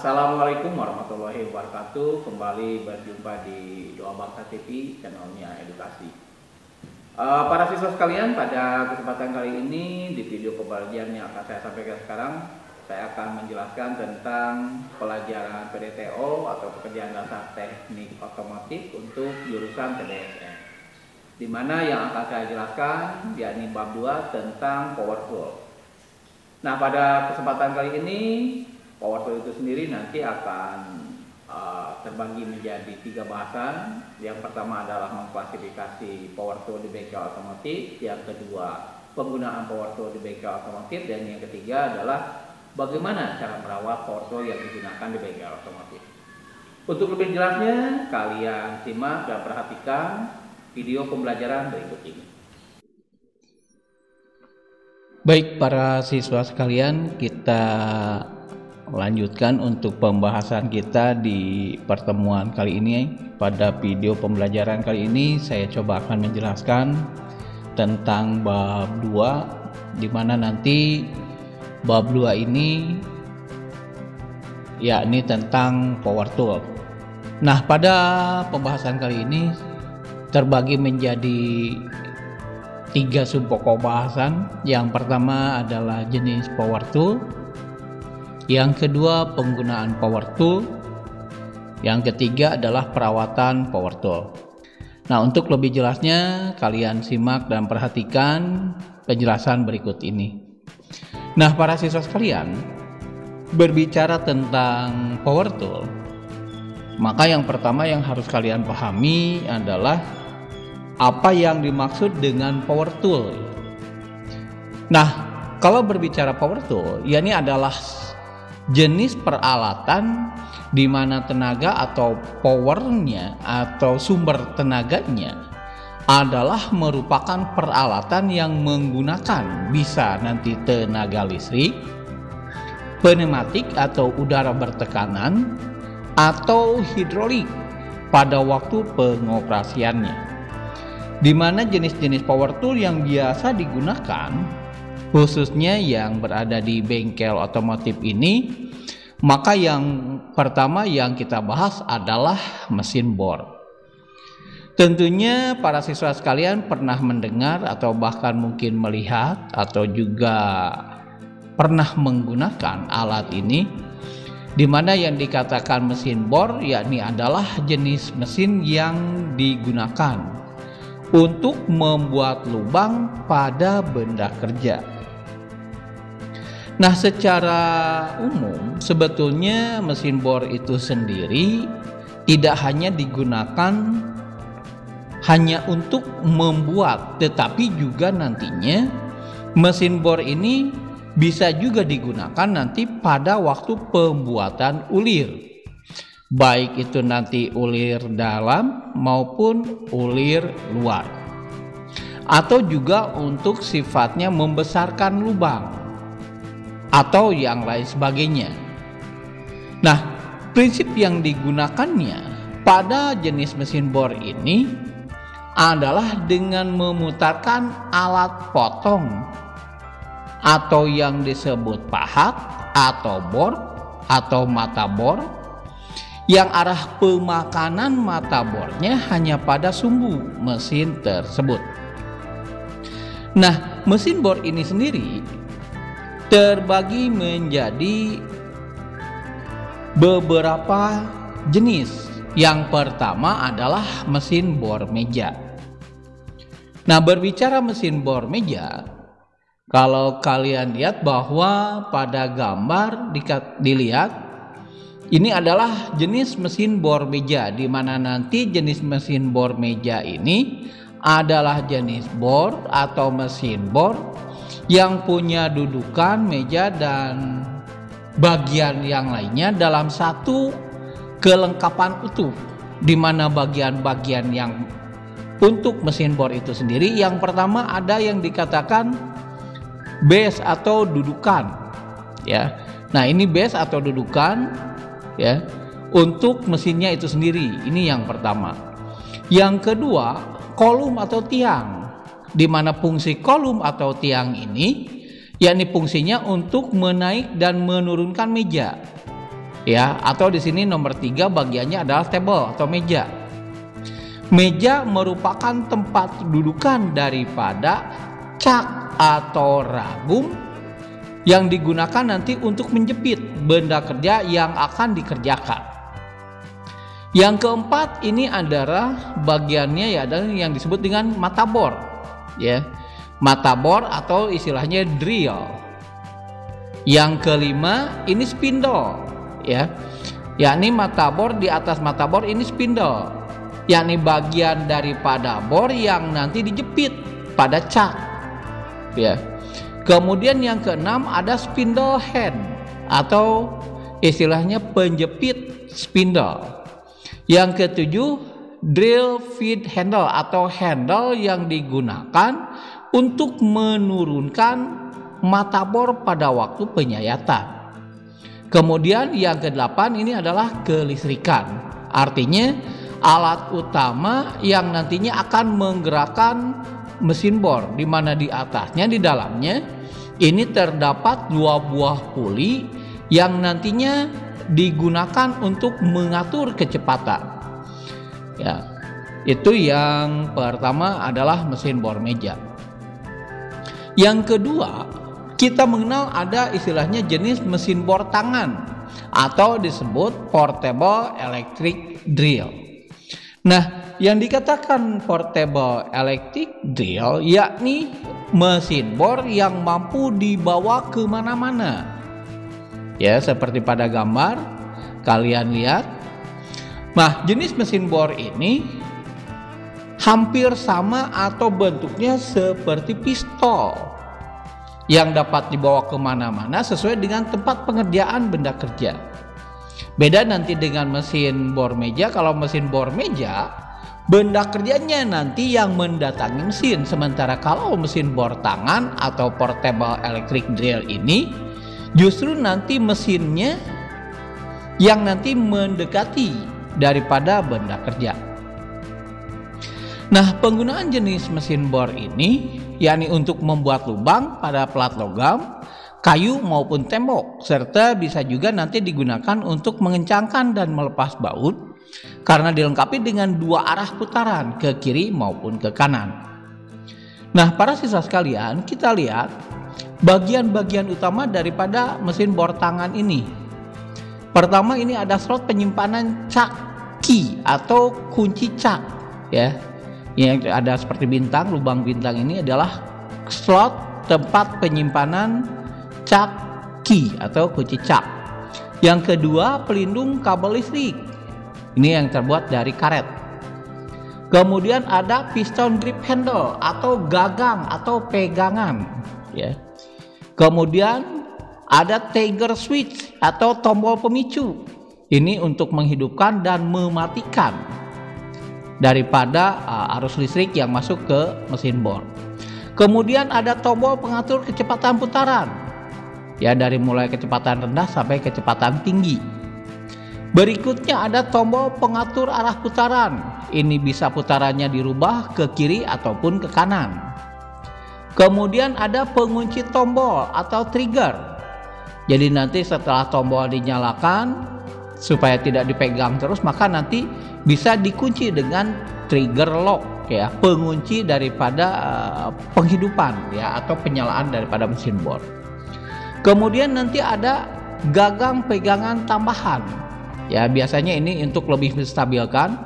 Assalamualaikum warahmatullahi wabarakatuh. Kembali berjumpa di Doa Bangsa TV, channelnya edukasi. Para siswa sekalian, pada kesempatan kali ini di video pembelajaran yang akan saya sampaikan sekarang, saya akan menjelaskan tentang pelajaran PDTO atau pekerjaan dasar teknik otomotif untuk jurusan PDSM. Di mana yang akan saya jelaskan yakni bab 2 tentang power tool. Nah, pada kesempatan kali ini power tool itu sendiri nanti akan terbagi menjadi 3 bahasan. Yang pertama adalah mengklasifikasi power tool di bengkel otomotif, yang kedua penggunaan power tool di bengkel otomotif, dan yang ketiga adalah bagaimana cara merawat power tool yang digunakan di bengkel otomotif. Untuk lebih jelasnya, kalian simak dan perhatikan video pembelajaran berikut ini. Baik para siswa sekalian, kita lanjutkan untuk pembahasan kita di pertemuan kali ini. Pada video pembelajaran kali ini saya coba akan menjelaskan tentang bab 2, di mana nanti bab 2 ini yakni tentang power tool. Nah, pada pembahasan kali ini terbagi menjadi 3 subpokok bahasan. Yang pertama adalah jenis power tool, yang kedua penggunaan power tool, yang ketiga adalah perawatan power tool. Nah, untuk lebih jelasnya kalian simak dan perhatikan penjelasan berikut ini. Nah, para siswa sekalian, berbicara tentang power tool, maka yang pertama yang harus kalian pahami adalah apa yang dimaksud dengan power tool. Nah, kalau berbicara power tool, yakni adalah jenis peralatan di mana tenaga atau powernya atau sumber tenaganya adalah merupakan peralatan yang menggunakan bisa nanti tenaga listrik, pneumatik atau udara bertekanan, atau hidrolik pada waktu pengoperasiannya. Di mana jenis-jenis power tool yang biasa digunakan, khususnya yang berada di bengkel otomotif ini, maka yang pertama yang kita bahas adalah mesin bor. Tentunya para siswa sekalian pernah mendengar atau bahkan mungkin melihat atau juga pernah menggunakan alat ini, di mana yang dikatakan mesin bor yakni adalah jenis mesin yang digunakan untuk membuat lubang pada benda kerja. Nah, secara umum sebetulnya mesin bor itu sendiri tidak hanya digunakan hanya untuk membuat, tetapi juga nantinya mesin bor ini bisa juga digunakan nanti pada waktu pembuatan ulir, baik itu nanti ulir dalam maupun ulir luar, atau juga untuk sifatnya membesarkan lubang atau yang lain sebagainya. Nah, prinsip yang digunakannya pada jenis mesin bor ini adalah dengan memutarkan alat potong atau yang disebut pahat atau bor atau mata bor, yang arah pemakanan mata bornya hanya pada sumbu mesin tersebut. Nah, mesin bor ini sendiri terbagi menjadi beberapa jenis. Yang pertama adalah mesin bor meja. Nah, berbicara mesin bor meja, kalau kalian lihat bahwa pada gambar dilihat ini adalah jenis mesin bor meja, di mana nanti jenis mesin bor meja ini adalah jenis bor atau mesin bor yang punya dudukan meja dan bagian yang lainnya dalam satu kelengkapan utuh, di mana bagian-bagian yang untuk mesin bor itu sendiri, yang pertama ada yang dikatakan base atau dudukan, ya. Nah, ini base atau dudukan, ya, untuk mesinnya itu sendiri. Ini yang pertama. Yang kedua, kolum atau tiang, di mana fungsi kolum atau tiang ini yakni fungsinya untuk menaik dan menurunkan meja. ya, atau di sini nomor 3 bagiannya adalah table atau meja. Meja merupakan tempat dudukan daripada cak atau ragum yang digunakan nanti untuk menjepit benda kerja yang akan dikerjakan. Yang keempat ini adalah bagiannya ya, adalah yang disebut dengan mata bor, ya, mata bor atau istilahnya drill. Yang kelima ini spindle, ya, yakni mata bor, di atas mata bor ini spindle, yakni bagian daripada bor yang nanti dijepit pada cak, ya. Kemudian yang keenam ada spindle head atau istilahnya penjepit spindle. Yang ketujuh drill feed handle atau handle yang digunakan untuk menurunkan mata bor pada waktu penyayatan. Kemudian yang kedelapan ini adalah kelistrikan, artinya alat utama yang nantinya akan menggerakkan mesin bor, di mana di atasnya, di dalamnya ini terdapat 2 buah puli yang nantinya digunakan untuk mengatur kecepatan. Ya, itu yang pertama adalah mesin bor meja. Yang kedua, kita mengenal ada istilahnya jenis mesin bor tangan atau disebut portable electric drill. Nah, yang dikatakan portable electric drill yakni mesin bor yang mampu dibawa kemana-mana. Ya, seperti pada gambar kalian lihat. Nah, jenis mesin bor ini hampir sama atau bentuknya seperti pistol yang dapat dibawa kemana-mana sesuai dengan tempat pengerjaan benda kerja. Beda nanti dengan mesin bor meja. Kalau mesin bor meja, benda kerjanya nanti yang mendatangi mesin. Sementara kalau mesin bor tangan atau portable electric drill ini justru nanti mesinnya yang nanti mendekati daripada benda kerja. Nah, penggunaan jenis mesin bor ini yakni untuk membuat lubang pada plat logam, kayu maupun tembok, serta bisa juga nanti digunakan untuk mengencangkan dan melepas baut karena dilengkapi dengan 2 arah putaran ke kiri maupun ke kanan. Nah, para siswa sekalian, kita lihat bagian-bagian utama daripada mesin bor tangan ini. Pertama, ini ada slot penyimpanan cak key atau kunci cak, ya. Yang ada seperti bintang, lubang bintang ini adalah slot tempat penyimpanan cak key atau kunci cak. Yang kedua, pelindung kabel listrik. Ini yang terbuat dari karet. Kemudian ada piston grip handle atau gagang atau pegangan, ya. Kemudian ada trigger switch atau tombol pemicu. Ini untuk menghidupkan dan mematikan daripada arus listrik yang masuk ke mesin bor. Kemudian ada tombol pengatur kecepatan putaran, ya, dari mulai kecepatan rendah sampai kecepatan tinggi. Berikutnya ada tombol pengatur arah putaran. Ini bisa putarannya dirubah ke kiri ataupun ke kanan. Kemudian ada pengunci tombol atau trigger. Jadi nanti setelah tombol dinyalakan supaya tidak dipegang terus, maka nanti bisa dikunci dengan trigger lock, ya, pengunci daripada penghidupan, ya, atau penyalaan daripada mesin bor. Kemudian nanti ada gagang pegangan tambahan, ya, biasanya ini untuk lebih menstabilkan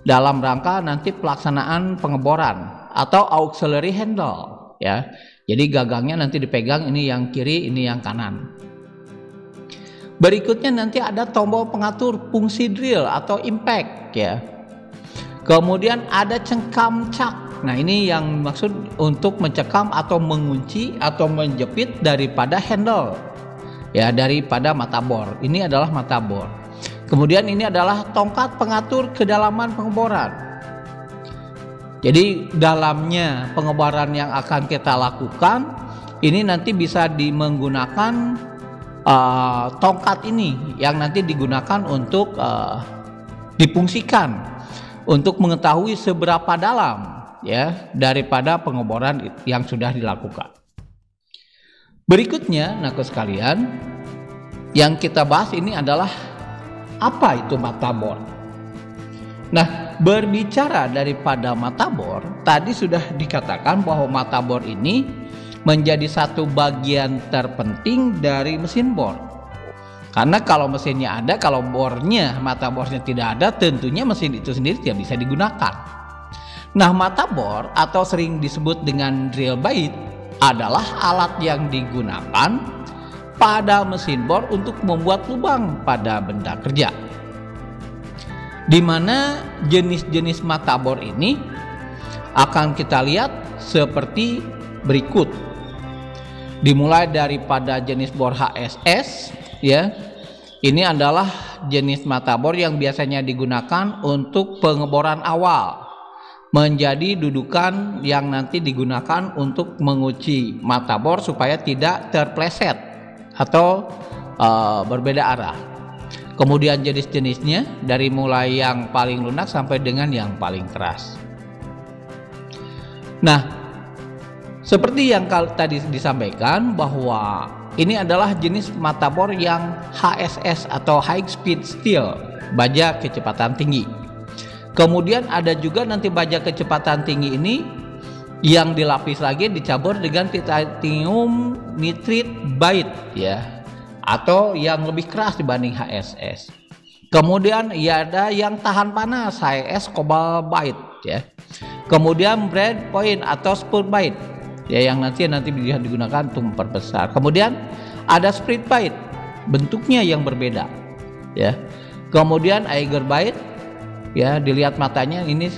dalam rangka nanti pelaksanaan pengeboran atau auxiliary handle, ya. Jadi gagangnya nanti dipegang, ini yang kiri, ini yang kanan. Berikutnya nanti ada tombol pengatur fungsi drill atau impact, ya. Kemudian ada cengkam cak. Nah, ini yang maksud untuk mencekam atau mengunci atau menjepit daripada handle, ya, daripada mata bor. Ini adalah mata bor. Kemudian ini adalah tongkat pengatur kedalaman pengeboran. Jadi dalamnya pengeboran yang akan kita lakukan ini nanti bisa menggunakan tongkat ini yang nanti digunakan untuk difungsikan untuk mengetahui seberapa dalam, ya, daripada pengeboran yang sudah dilakukan. Berikutnya, nakes sekalian, yang kita bahas ini adalah Apa itu mata bor? Nah, berbicara daripada mata bor, tadi sudah dikatakan bahwa mata bor ini menjadi satu bagian terpenting dari mesin bor. Karena kalau mesinnya ada, kalau bornya, mata bornya tidak ada, tentunya mesin itu sendiri tidak bisa digunakan. Nah, mata bor atau sering disebut dengan drill bit adalah alat yang digunakan pada mesin bor untuk membuat lubang pada benda kerja. Di mana jenis-jenis mata bor ini akan kita lihat seperti berikut. Dimulai daripada jenis bor HSS, ya. Ini adalah jenis mata bor yang biasanya digunakan untuk pengeboran awal, menjadi dudukan yang nanti digunakan untuk menguji mata bor supaya tidak terpleset atau berbeda arah. Kemudian jenis-jenisnya dari mulai yang paling lunak sampai dengan yang paling keras. Nah, seperti yang tadi disampaikan bahwa ini adalah jenis mata bor yang HSS atau High Speed Steel, baja kecepatan tinggi. Kemudian ada juga nanti baja kecepatan tinggi ini yang dilapis lagi dicampur dengan titanium nitride bit, ya, atau yang lebih keras dibanding HSS. Kemudian ya ada yang tahan panas, HSS cobalt bit, ya. Kemudian brand point atau spur bit, ya, yang nanti bisa digunakan untuk memperbesar. Kemudian ada sprit bit, bentuknya yang berbeda, ya. Kemudian Eiger bit, ya, dilihat matanya ini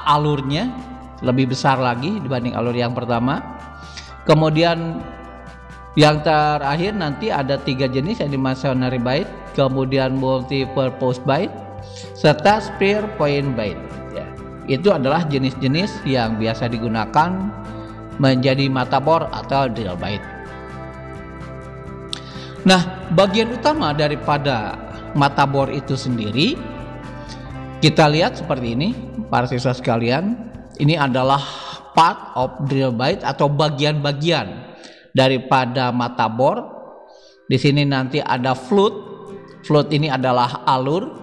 alurnya lebih besar lagi dibanding alur yang pertama. Kemudian yang terakhir nanti ada 3 jenis, yang masonry bit, kemudian multi purpose bit, serta spear point bit, ya. Itu adalah jenis-jenis yang biasa digunakan menjadi mata bor atau drill bit. Nah, bagian utama daripada mata bor itu sendiri kita lihat seperti ini, para siswa sekalian. Ini adalah part of drill bit atau bagian-bagian daripada mata bor. Di sini nanti ada float. Float ini adalah alur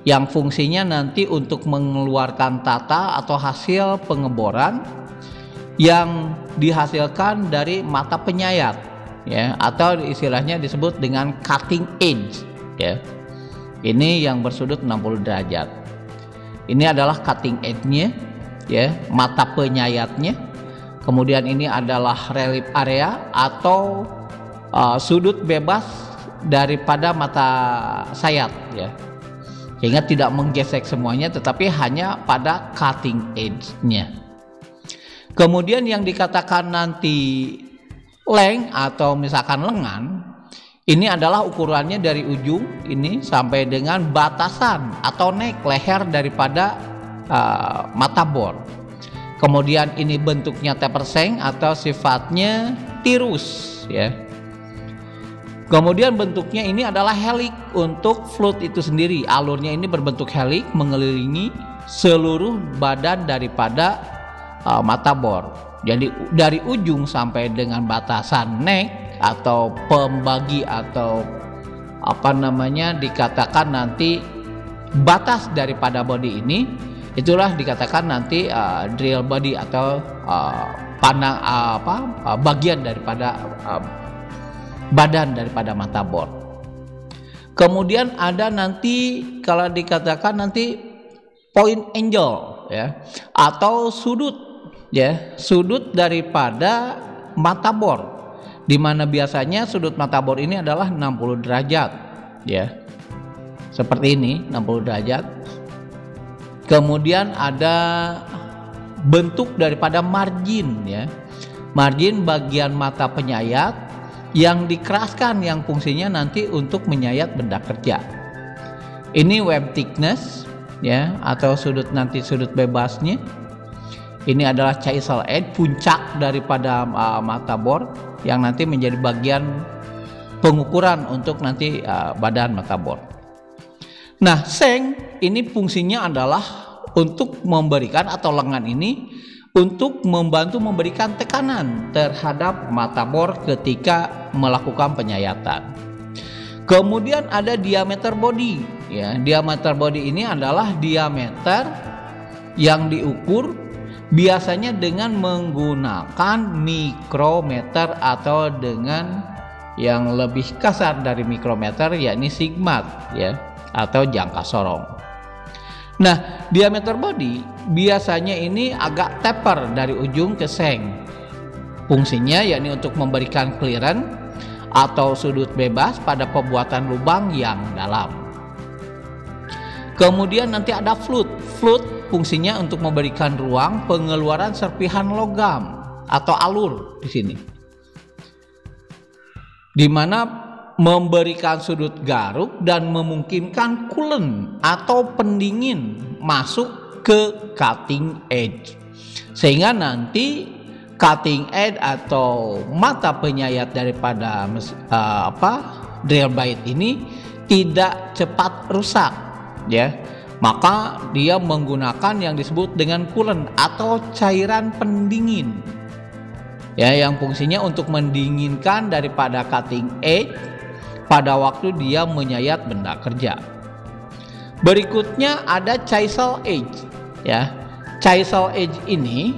yang fungsinya nanti untuk mengeluarkan tata atau hasil pengeboran yang dihasilkan dari mata penyayat, ya, atau istilahnya disebut dengan cutting edge, ya. Ini yang bersudut 60 derajat. Ini adalah cutting edge-nya, ya, mata penyayatnya. Kemudian ini adalah relief area atau sudut bebas daripada mata sayat, ya, sehingga tidak menggesek semuanya tetapi hanya pada cutting edge-nya. Kemudian yang dikatakan nanti length atau misalkan lengan, ini adalah ukurannya dari ujung ini sampai dengan batasan atau neck, leher daripada mata bor. Kemudian ini bentuknya taper seng atau sifatnya tirus, ya. Kemudian bentuknya ini adalah helik untuk float itu sendiri. Alurnya ini berbentuk helik mengelilingi seluruh badan daripada mata bor. Jadi dari ujung sampai dengan batasan neck atau pembagi atau apa namanya dikatakan nanti batas daripada body ini, itulah dikatakan nanti drill body atau bagian daripada badan daripada mata bor. Kemudian ada nanti kalau dikatakan nanti point angle, ya, atau sudut, ya, sudut daripada mata bor, di mana biasanya sudut mata bor ini adalah 60 derajat, ya. Seperti ini 60 derajat. Kemudian ada bentuk daripada margin, ya. Margin bagian mata penyayat yang dikeraskan yang fungsinya nanti untuk menyayat benda kerja. Ini web thickness, ya, atau sudut nanti sudut bebasnya. Ini adalah chisel edge, puncak daripada mata bor yang nanti menjadi bagian pengukuran untuk nanti badan mata bor. Nah, seng ini fungsinya adalah untuk memberikan, atau lengan ini untuk membantu memberikan tekanan terhadap mata bor ketika melakukan penyayatan. Kemudian ada diameter body. Ya, diameter body ini adalah diameter yang diukur biasanya dengan menggunakan mikrometer atau dengan yang lebih kasar dari mikrometer, yakni sigmat, ya, atau jangka sorong. Nah, diameter body biasanya ini agak taper dari ujung ke seng. Fungsinya yakni untuk memberikan clearance atau sudut bebas pada pembuatan lubang yang dalam. Kemudian nanti ada flute. Flute fungsinya untuk memberikan ruang pengeluaran serpihan logam atau alur di sini, di mana memberikan sudut garuk dan memungkinkan coolant atau pendingin masuk ke cutting edge, sehingga nanti cutting edge atau mata penyayat daripada drill bit ini tidak cepat rusak, ya. Maka dia menggunakan yang disebut dengan coolant atau cairan pendingin, ya, yang fungsinya untuk mendinginkan daripada cutting edge pada waktu dia menyayat benda kerja. Berikutnya ada chisel edge, ya. Chisel edge ini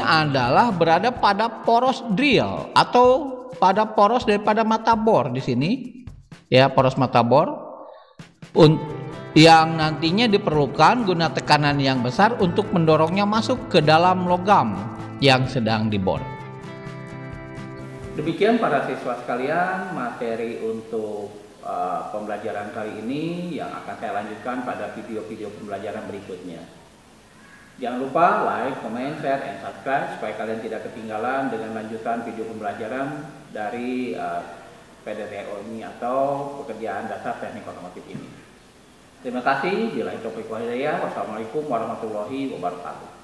adalah berada pada poros drill atau pada poros daripada mata bor di sini, ya, poros mata bor yang nantinya diperlukan guna tekanan yang besar untuk mendorongnya masuk ke dalam logam yang sedang dibor. Demikian para siswa sekalian materi untuk pembelajaran kali ini yang akan saya lanjutkan pada video-video pembelajaran berikutnya. Jangan lupa like, comment, share, and subscribe supaya kalian tidak ketinggalan dengan lanjutan video pembelajaran dari PDTO ini atau pekerjaan dasar teknik otomotif ini. Terima kasih. Wassalamualaikum warahmatullahi wabarakatuh.